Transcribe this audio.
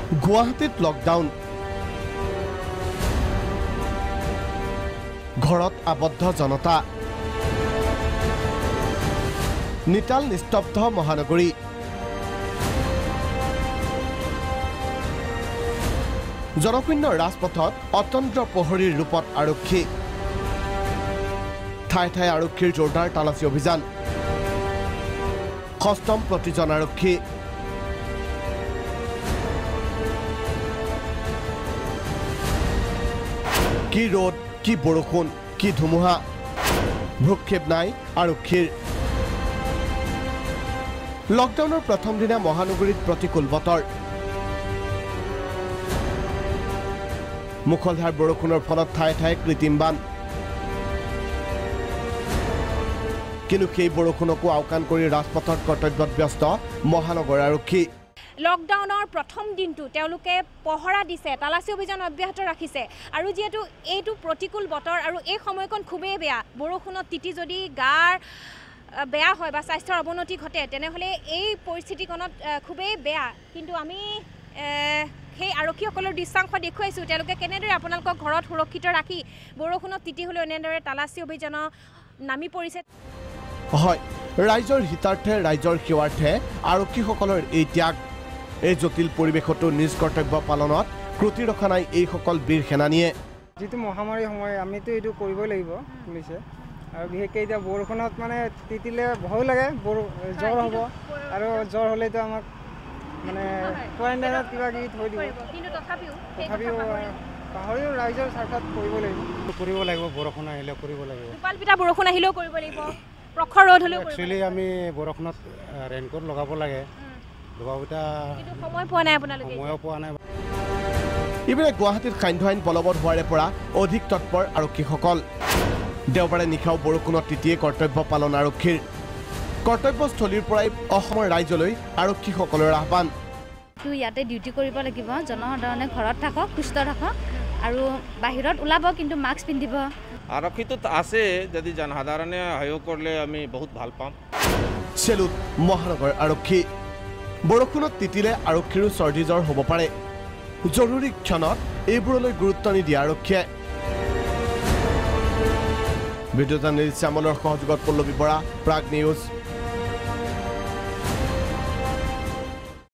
গুৱাহাটীত লকডাউন ঘৰত আবদ্ধ জনতা নিতাল নিস্তব্ধ মহানগৰী জনশূন্য ৰাজপথত অতন্ত্ৰ প্ৰহৰীৰ ৰূপত আৰক্ষী ঠাই ঠাই আৰক্ষীৰ জোৰদাৰ তালাচী অভিযান সষ্টম প্ৰতিজন আৰক্ষী কি ৰ'দ কি বৰষুণ কি ধুমুহা ভ্ৰক্ষেপ নাই আৰক্ষীৰ লকডাউনৰ প্ৰথম দিনা মহানগৰীত প্ৰতিকূল বতৰ মুখলধাৰ বৰষুণৰ ফলত ঠাই ঠাই কৃত্ৰিম বান কিন্তু সেই বৰষুণকো আওকাণ কৰি ৰাজপথত কৰ্তব্যত ব্যস্ত মহানগৰ আৰক্ষী লকডাউনৰ প্ৰথম দিনটো তেওঁলোকে পহৰা দিছে তালাচী অভিযান অব্যাহত ৰাখিছে আৰু যেহেতু এইটো প্ৰতিকূল বতৰ আৰু এই সময়কণ খুবেই বেয়া বৰষুণত তিতি যদি গাৰ বেয়া হয় বা স্বাস্থ্যৰ অৱনতি ঘটে তেনেহ'লে এই পৰিস্থিতিখনত খুবেই বেয়া কিন্তু আমি সেই আৰক্ষীসকলৰ দৃশ্যাংশ দেখুৱাইছোঁ তেওঁলোকে কেনেদৰে আপোনালোকক ঘৰত সুৰক্ষিত ৰাখি বৰষুণত তিতি হ'লেও এনেদৰে তালাচী অভিযানত নামি পৰিছে হয় ৰাইজৰ হিতাৰ্থে ৰাইজৰ সেৱাৰ্থে আৰক্ষীসকলৰ এই ত্যাগ এই জটিল পৰিৱেশতো নিজ কৰ্তব্য পালনত ক্ৰুটি ৰখা নাই এইসকল বীৰ সেনানীয়ে যিটো মহামাৰী সময় আমিতো এইটো কৰিবই লাগিব পুলিচে আৰু বিশেষকৈ এতিয়া বৰষুণত মানে তিতিলে ভয় লাগে জ্বৰ হ'ব আৰু জ্বৰ হ'লেতো আমাক মানে কোৱাৰেণ্টাইনত কিবা কিবি থৈ দিব কিন্তু তথাপিও পাহৰিও ৰাইজৰ স্বাৰ্থত কৰিব লাগিব বৰষুণ আহিলে কৰিব লাগিব টোপালপিটা বৰষুণ আহিলেও কৰিব লাগিব প্ৰখৰ ৰ'দ হ'লেও একচুৱেলি আমি বৰষুণত ৰেইনকোট লগাব লাগে লগাবটা সময় পোৱা নাই আপোনালোকে সময় পোৱা নাই ইপিনে গুৱাহাটীত সান্ধ্য আইন বলবৎ হোৱাৰে পৰা অধিক তৎপৰ আৰক্ষীসকল দেওবাৰে নিশাও বৰষুণত তিতিয়ে কৰ্তব্য পালন আৰক্ষীৰ কৰ্তব্যস্থলীৰ পৰাই অসমৰ ৰাইজলৈ আৰক্ষীসকলৰ আহ্বান ইয়াতে ডিউটি কৰিব লাগিব জনসাধাৰণে ঘৰত থাকক সুস্থ থাকক আৰু বাহিৰত ওলাব কিন্তু মাস্ক পিন্ধিব আৰক্ষীটো আছে যদি জনসাধাৰণে সহযোগ কৰিলে আমি বহুত ভাল পাম চেলুত মহানগৰ আৰক্ষী বৰষুণত তিতিলে আৰক্ষীৰো চৰ্দি জ্বৰ হ'ব পাৰে জৰুৰী ক্ষণত এইবোৰলৈ গুৰুত্ব নিদিয়ে আৰক্ষীয়ে ভিডিঅ' জাৰ্নেলিষ্ট শ্যামলৰ সহযোগত পল্লৱী বৰা প্ৰাগ নিউজ